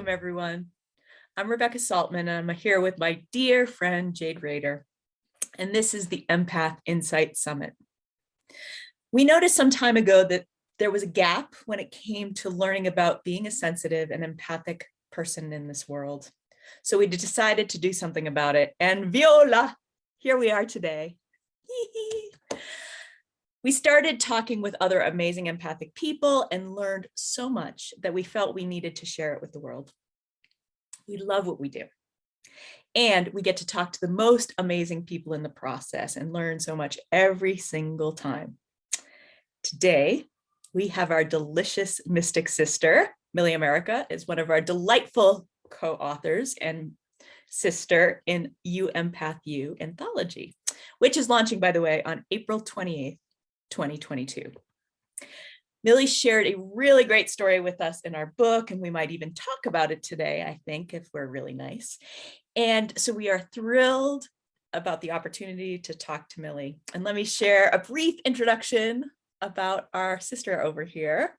welcome everyone. I'm Rebecca Saltman and I'm here with my dear friend Jade Rader, and this is the EMPATH INSIGHts Summit. We noticed some time ago that there was a gap when it came to learning about being a sensitive and empathic person in this world. So we decided to do something about it, and Viola, here we are today. We started talking with other amazing empathic people and learned so much that we felt we needed to share it with the world. We love what we do. And we get to talk to the most amazing people in the process and learn so much every single time. Today, we have our delicious mystic sister, Millie America, is one of our delightful co-authors and sister in You Empath You anthology, which is launching, by the way, on April 28th, 2022. Millie shared a really great story with us in our book, and we might even talk about it today, I think, if we're really nice. And so we are thrilled about the opportunity to talk to Millie. And let me share a brief introduction about our sister over here.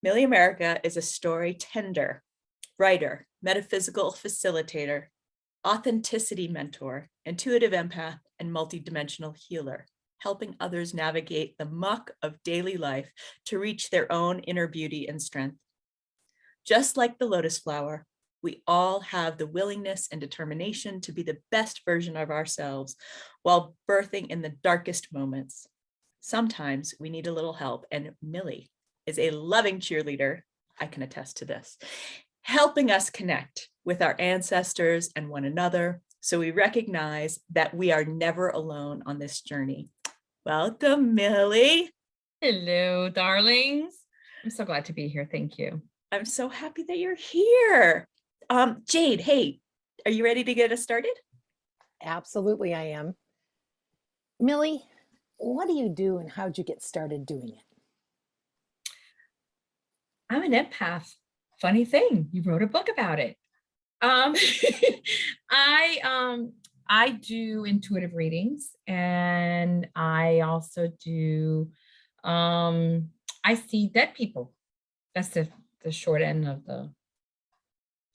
Millie America is a story tender, writer, metaphysical facilitator, authenticity mentor, intuitive empath, and multidimensional healer, helping others navigate the muck of daily life to reach their own inner beauty and strength. Just like the lotus flower, we all have the willingness and determination to be the best version of ourselves while birthing in the darkest moments. Sometimes we need a little help, and Millie is a loving cheerleader, I can attest to this, helping us connect with our ancestors and one another, so we recognize that we are never alone on this journey. Welcome, Millie. Hello, darlings. I'm so glad to be here. Thank you. I'm so happy that you're here. Jade, hey, are you ready to get us started? Absolutely, I am. Millie, what do you do and how'd you get started doing it? I'm an empath. Funny thing, you wrote a book about it. I do intuitive readings, and I also do, I see dead people. That's the short end of the,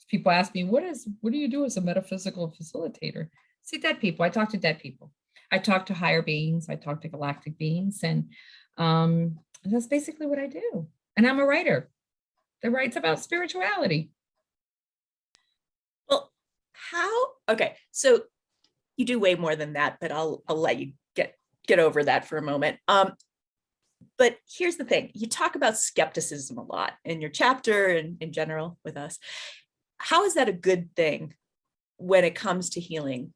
people ask me, what do you do as a metaphysical facilitator? See dead people. I talk to dead people. I talk to higher beings. I talk to galactic beings, and that's basically what I do. And I'm a writer that writes about spirituality. Well, okay, so you do way more than that, but I'll let you get over that for a moment. But here's the thing, you talk about skepticism a lot in your chapter and in general with us. How is that a good thing when it comes to healing?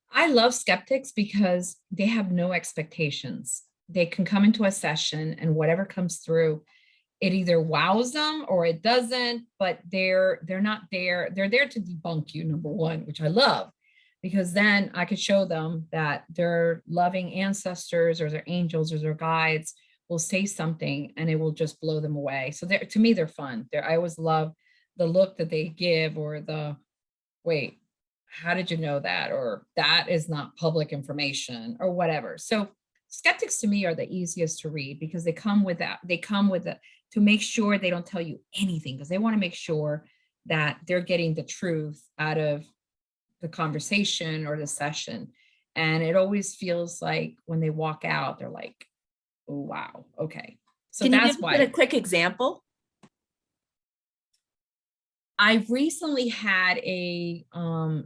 I love skeptics because they have no expectations. They can come into a session and whatever comes through, it either wows them or it doesn't, but they're not there. They're there to debunk you, number one, which I love, because then I could show them that their loving ancestors or their angels or their guides will say something and it will just blow them away. So to me, they're fun. I always love the look that they give, or the, wait, how did you know that? Or that is not public information, or whatever. So skeptics to me are the easiest to read because they come with that. They come with it to make sure they don't tell you anything, because they want to make sure that they're getting the truth out of the conversation or the session. And it always feels like when they walk out, they're like, oh, wow, okay. So that's why. Can you give a quick example? I've recently had a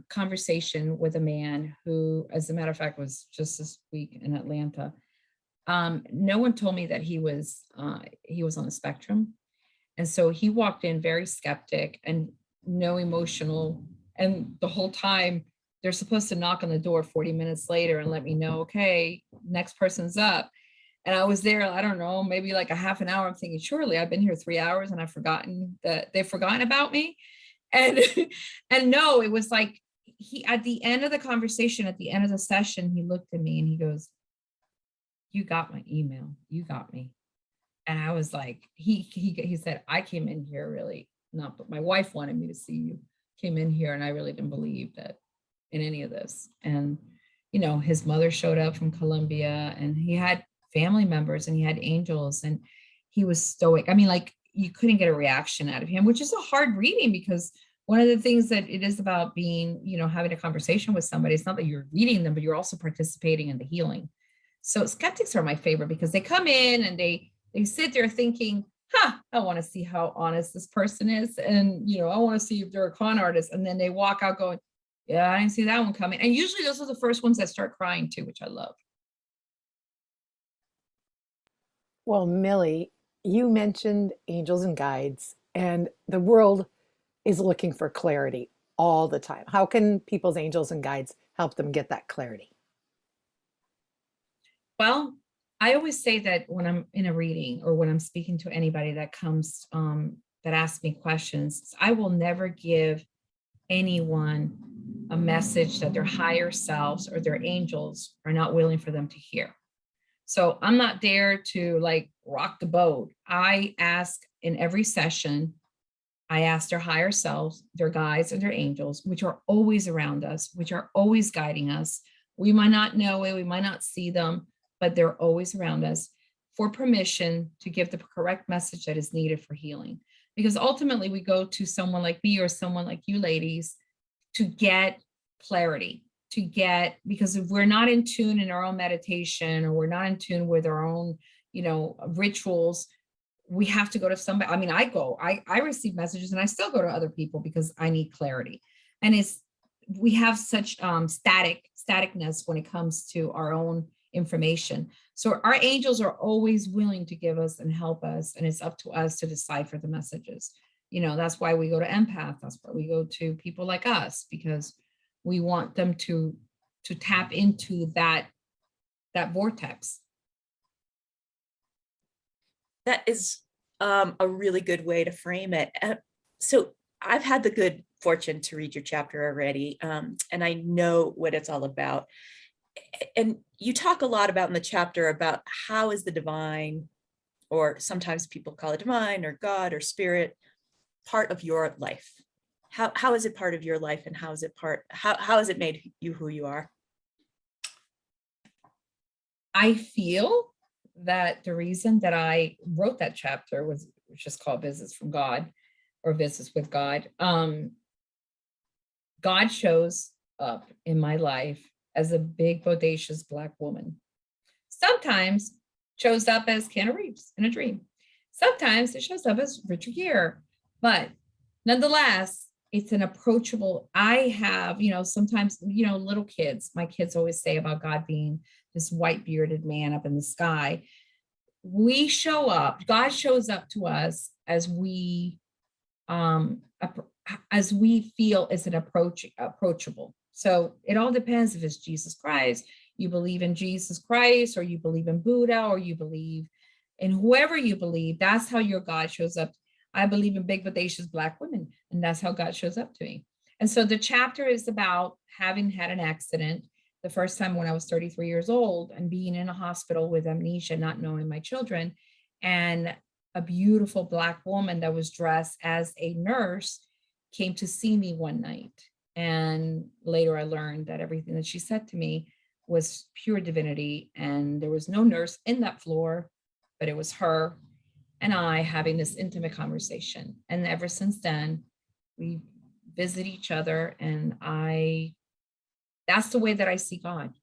conversation with a man who, as a matter of fact, was just this week in Atlanta. No one told me that he was on the spectrum. And so he walked in very skeptic and no emotional. And the whole time they're supposed to knock on the door 40 minutes later and let me know, okay, next person's up. And I was there, I don't know, maybe like a half an hour. I'm thinking, surely I've been here 3 hours and I've forgotten that they've forgotten about me. And, and no, it was like he, at the end of the conversation, at the end of the session, he looked at me and he goes, you got my email, you got me. And I was like, he said, I came in here really not, but my wife wanted me to see you, came in here and I really didn't believe that in any of this. And, you know, his mother showed up from Colombia and he had family members and he had angels and he was stoic. I mean, like, you couldn't get a reaction out of him, which is a hard reading, because one of the things that it is about being, having a conversation with somebody, it's not that you're reading them, but you're also participating in the healing. So skeptics are my favorite, because they come in and they sit there thinking, I want to see how honest this person is. And, I want to see if they're a con artist. And then they walk out going, yeah, I didn't see that one coming. And usually those are the first ones that start crying too, which I love. Well, Millie, you mentioned angels and guides, and the world is looking for clarity all the time. How can people's angels and guides help them get that clarity? Well, I always say that when I'm in a reading or when I'm speaking to anybody that comes, that asks me questions, I will never give anyone a message that their higher selves or their angels are not willing for them to hear. So I'm not there to like rock the boat. I ask in every session, I ask their higher selves, their guides and their angels, which are always around us, which are always guiding us. We might not know it, we might not see them, but they're always around us, for permission to give the correct message that is needed for healing. Because ultimately we go to someone like me or someone like you ladies to get clarity, because if we're not in tune in our own meditation, or we're not in tune with our own, rituals, we have to go to somebody. I mean, I receive messages and I still go to other people because I need clarity. And we have such staticness when it comes to our own information. So our angels are always willing to give us and help us. And it's up to us to decipher the messages. That's why we go to empath. That's why we go to people like us, because we want them to tap into that vortex. That is a really good way to frame it. So I've had the good fortune to read your chapter already, and I know what it's all about. And you talk a lot about in the chapter about how is the divine, or sometimes people call it divine or God or spirit, part of your life. How is it part of your life, and how has it made you who you are? I feel that the reason that I wrote that chapter was just called Visits from God, or Visits with God. God shows up in my life as a big, bodacious Black woman. Sometimes shows up as Keanu Reeves in a dream. Sometimes it shows up as Richard Gere, but nonetheless, it's an approachable. I have, sometimes, little kids, my kids always say about God being this white bearded man up in the sky. We show up, God shows up to us as we feel is an approachable. So it all depends if it's Jesus Christ, you believe in Jesus Christ, or you believe in Buddha, or you believe in whoever you believe, that's how your God shows up. I believe in big, bodacious Black women, and that's how God shows up to me. And so the chapter is about having had an accident the first time when I was 33 years old, and being in a hospital with amnesia, not knowing my children, and a beautiful Black woman that was dressed as a nurse came to see me one night. And later I learned that everything that she said to me was pure divinity, and there was no nurse in that floor, but it was her and I having this intimate conversation. And ever since then, we visit each other, and that's the way that I see God.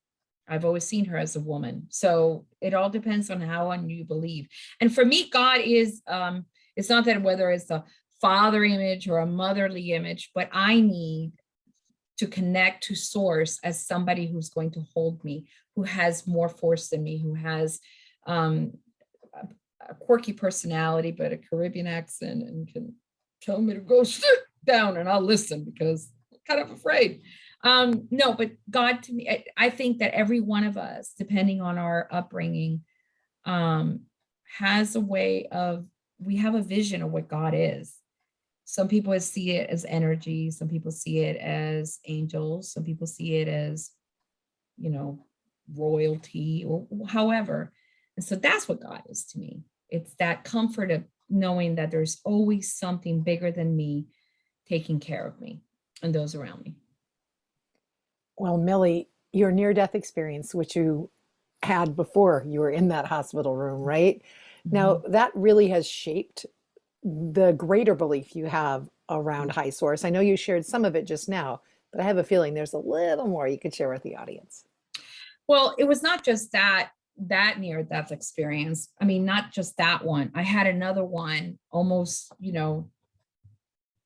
I've always seen her as a woman. So it all depends on how on you believe. And for me, God is, it's not that whether it's a father image or a motherly image, but I need to connect to source as somebody who's going to hold me, who has more force than me, who has a quirky personality, but a Caribbean accent, and can tell me to go sit down and I'll listen because I'm kind of afraid. No, but God to me, I think that every one of us, depending on our upbringing, has a way of, we have a vision of what God is. Some people see it as energy. Some people see it as angels. Some people see it as, royalty, or however. And so that's what God is to me. It's that comfort of knowing that there's always something bigger than me taking care of me and those around me. Well, Millie, your near-death experience, which you had before you were in that hospital room, right? Mm-hmm. Now, that really has shaped the greater belief you have around high source? I know you shared some of it just now, but I have a feeling there's a little more you could share with the audience. Well, it was not just that near death experience. I mean, not just that one. I had another one almost,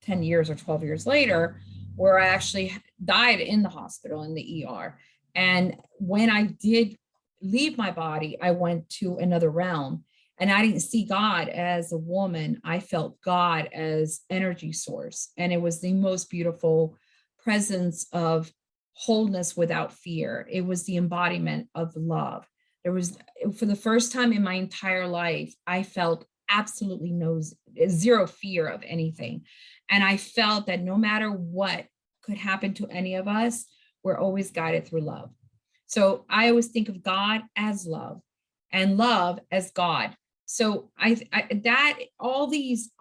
10 years or 12 years later, where I actually died in the hospital in the ER. And when I did leave my body, I went to another realm. And I didn't see God as a woman. I felt God as energy source. And it was the most beautiful presence of wholeness without fear. It was the embodiment of love. There was, for the first time in my entire life, I felt absolutely zero fear of anything. And I felt that no matter what could happen to any of us, we're always guided through love. So I always think of God as love and love as God. So all these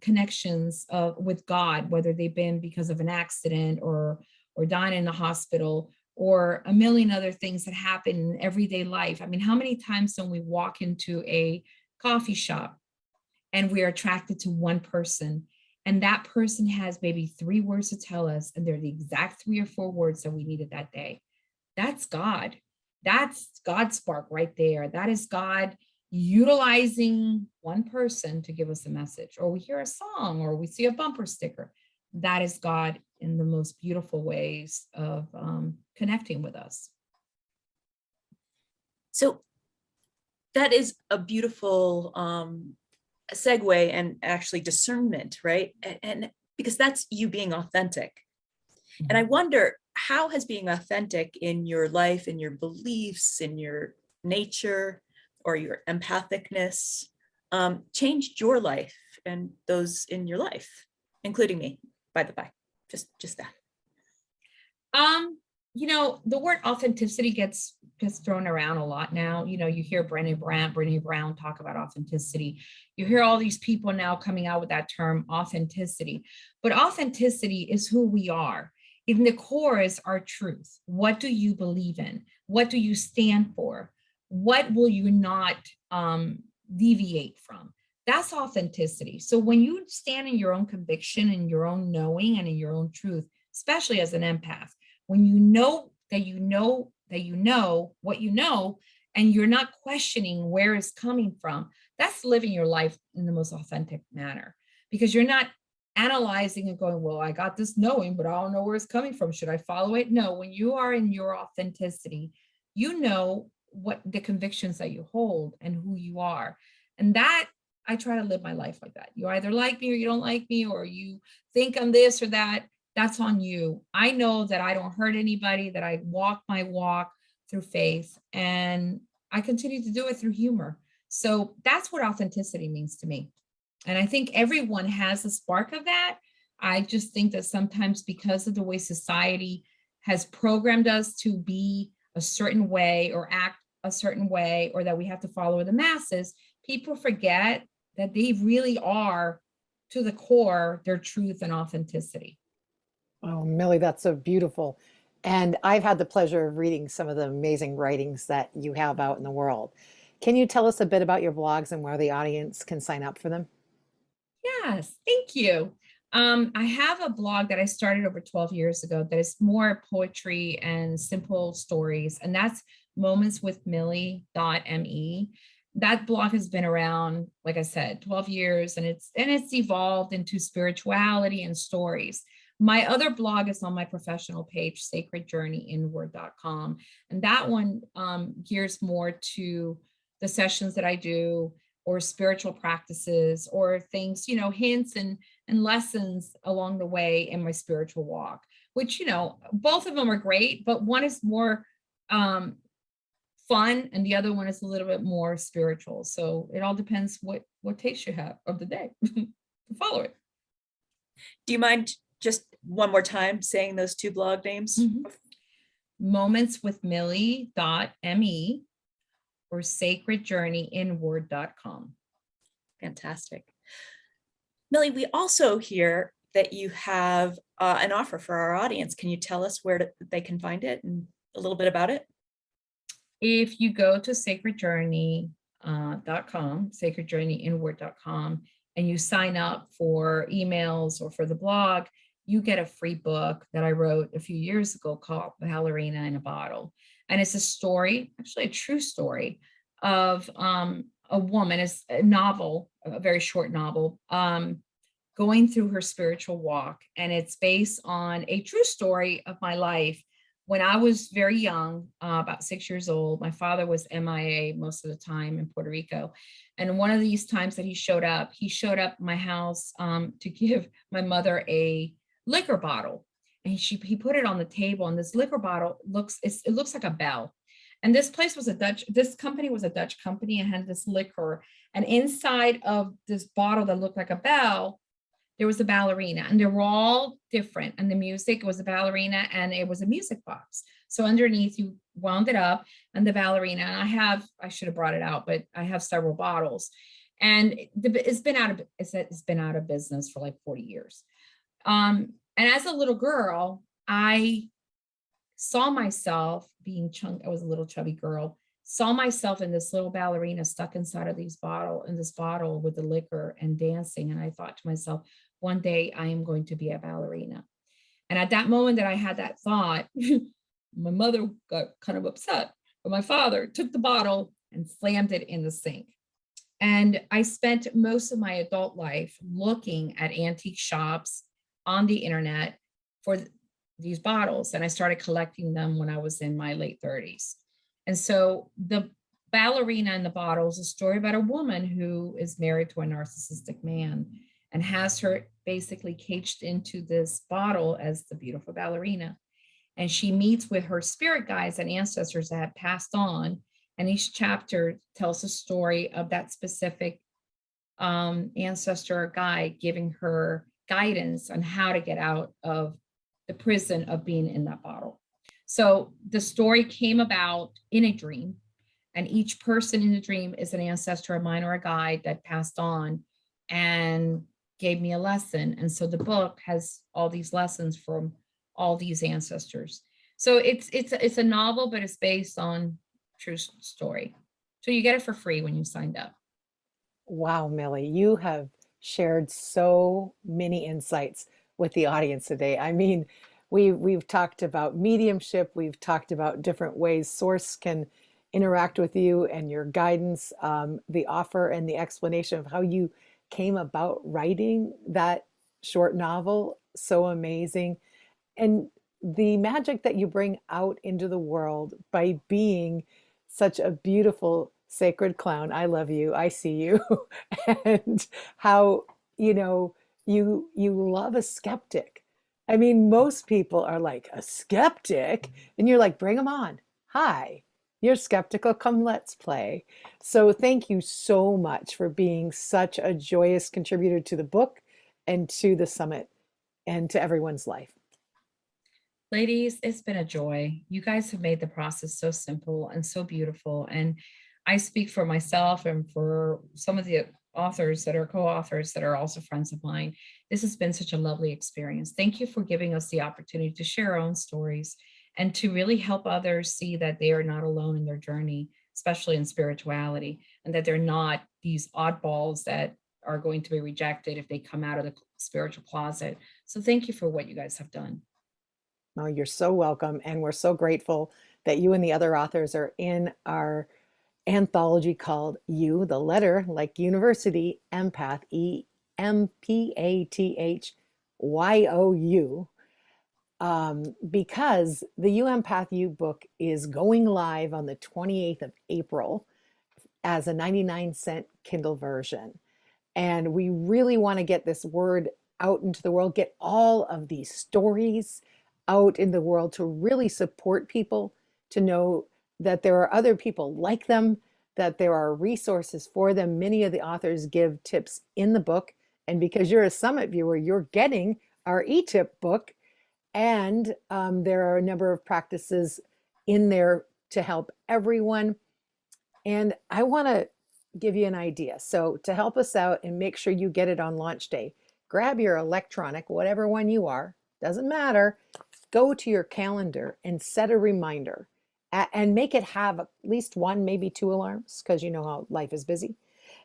connections with God, whether they've been because of an accident or dying in the hospital or a million other things that happen in everyday life. I mean, how many times when we walk into a coffee shop and we are attracted to one person, and that person has maybe 3 words to tell us, and they're the exact 3 or 4 words that we needed that day. That's God. That's God's spark right there. That is God utilizing one person to give us a message, or we hear a song, or we see a bumper sticker. That is God in the most beautiful ways of connecting with us. So that is a beautiful segue and actually discernment, right? And because that's you being authentic. And I wonder, how has being authentic in your life, in your beliefs, in your nature, or your empathicness changed your life and those in your life, including me, by the by, just that. The word authenticity gets thrown around a lot now. You hear Brené Brown talk about authenticity. You hear all these people now coming out with that term authenticity, but authenticity is who we are. In the core is our truth. What do you believe in? What do you stand for? What will you not deviate from? That's authenticity. So when you stand in your own conviction and your own knowing and in your own truth, especially as an empath, when you know that you know that you know what you know, and you're not questioning where it's coming from, that's living your life in the most authentic manner, because you're not analyzing and going, well, I got this knowing, but I don't know where it's coming from. Should I follow it? No, when you are in your authenticity, you know what the convictions that you hold and who you are. And that, I try to live my life like that. You either like me or you don't like me, or you think I'm this or that. That's on you. I know that I don't hurt anybody, that I walk my walk through faith, and I continue to do it through humor. So that's what authenticity means to me. And I think everyone has a spark of that. I just think that sometimes, because of the way society has programmed us to be a certain way or act a certain way, or that we have to follow the masses, people forget that they really are, to the core, their truth and authenticity. Oh, Millie, that's so beautiful. And I've had the pleasure of reading some of the amazing writings that you have out in the world. Can you tell us a bit about your blogs and where the audience can sign up for them? Yes, thank you. I have a blog that I started over 12 years ago that is more poetry and simple stories, and that's momentswithmillie.me. That blog has been around, like I said, 12 years, and it's evolved into spirituality and stories. My other blog is on my professional page, sacredjourneyinward.com, and that one gears more to the sessions that I do, or spiritual practices, or things, hints and lessons along the way in my spiritual walk, which, both of them are great, but one is more fun and the other one is a little bit more spiritual. So it all depends what taste you have of the day to follow it. Do you mind just one more time saying those 2 blog names? momentswithmillie.me or sacredjourneyinward.com. Fantastic. Millie, we also hear that you have an offer for our audience. Can you tell us where they can find it and a little bit about it? If you go to sacredjourney.com, sacredjourneyinward.com, and you sign up for emails or for the blog, you get a free book that I wrote a few years ago called Ballerina in a Bottle. And it's a story, actually a true story of a woman, it's a novel, a very short novel, going through her spiritual walk. And it's based on a true story of my life. When I was very young, about 6 years old, my father was MIA most of the time in Puerto Rico. And one of these times that he showed up at my house to give my mother a liquor bottle. And he put it on the table, and this liquor bottle it looks like a bell. And this company was a Dutch company and had this liquor. And inside of this bottle that looked like a bell, there was a ballerina, and they were all different. And the music was a ballerina, and it was a music box. So underneath you wound it up, and the ballerina, and I should have brought it out, but I have several bottles, and it's been out of business for like 40 years. And as a little girl, I saw myself I was a little chubby girl, saw myself in this little ballerina stuck inside of this bottle with the liquor and dancing. And I thought to myself, one day I am going to be a ballerina. And at that moment that I had that thought, my mother got kind of upset, but my father took the bottle and slammed it in the sink. And I spent most of my adult life looking at antique shops on the internet for these bottles. And I started collecting them when I was in my late 30s. And so the Ballerina in the Bottle is a story about a woman who is married to a narcissistic man and has her basically caged into this bottle as the beautiful ballerina. And she meets with her spirit guides and ancestors that have passed on. And each chapter tells a story of that specific ancestor or guide giving her guidance on how to get out of the prison of being in that bottle. So the story came about in a dream, and each person in the dream is an ancestor of mine or a guide that passed on and gave me a lesson. And so the book has all these lessons from all these ancestors. So it's a novel, but it's based on true story. So you get it for free when you signed up. Wow, Millie, you have shared so many insights with the audience today. I mean, we've talked about mediumship, we've talked about different ways Source can interact with you and your guidance, the offer and the explanation of how you came about writing that short novel, so amazing. And the magic that you bring out into the world by being such a beautiful sacred clown. I love you, I see you. And how, you love a skeptic. I mean, most people are like, a skeptic? And you're like, bring them on. Hi, you're skeptical, come let's play. So thank you so much for being such a joyous contributor to the book and to the summit and to everyone's life. Ladies, it's been a joy. You guys have made the process so simple and so beautiful. And I speak for myself and for some of the authors that are co-authors that are also friends of mine. This has been such a lovely experience. Thank you for giving us the opportunity to share our own stories and to really help others see that they are not alone in their journey, especially in spirituality, and that they're not these oddballs that are going to be rejected if they come out of the spiritual closet. So thank you for what you guys have done. Oh, you're so welcome. And we're so grateful that you and the other authors are in our anthology called You, the letter like university, empath, EMPATHYOU, because the You Empath You book is going live on the 28th of April as a 99-cent Kindle version. And we really want to get this word out into the world, get all of these stories out in the world to really support people, to know that there are other people like them, that there are resources for them. Many of the authors give tips in the book. And because you're a Summit viewer, you're getting our e-tip book. And there are a number of practices in there to help everyone. And I want to give you an idea. So to help us out and make sure you get it on launch day, grab your electronic, whatever one you are, doesn't matter, go to your calendar and set a reminder and make it have at least one, maybe two alarms, because you know how life is busy.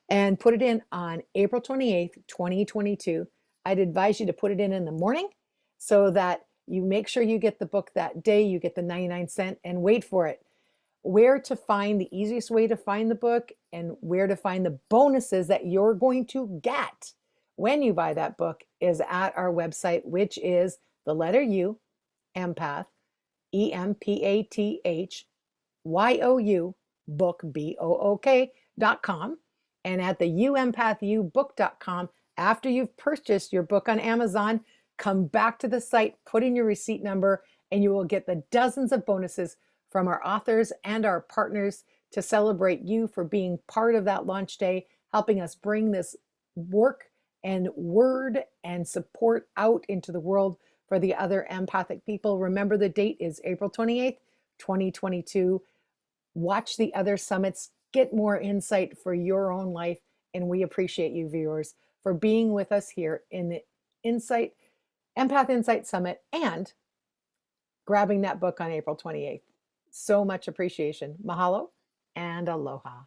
and put it in on April 28th, 2022. I'd advise you to put it in the morning so that you make sure you get the book that day, you get the 99 cent, and wait for it. Where to find the easiest way to find the book and where to find the bonuses that you're going to get when you buy that book is at our website, which is the letter U, empath, EMPATHYOU, book, BOOK.com, and at the uempathubook.com. After you've purchased your book on Amazon, come back to the site, put in your receipt number, and you will get the dozens of bonuses from our authors and our partners to celebrate you for being part of that launch day, helping us bring this work and word and support out into the world for the other empathic people. Remember, the date is April 28th, 2022. Watch the other summits, get more insight for your own life. And we appreciate you, viewers, for being with us here in the Empath Insights Summit and grabbing that book on April 28th. So much appreciation. Mahalo and aloha.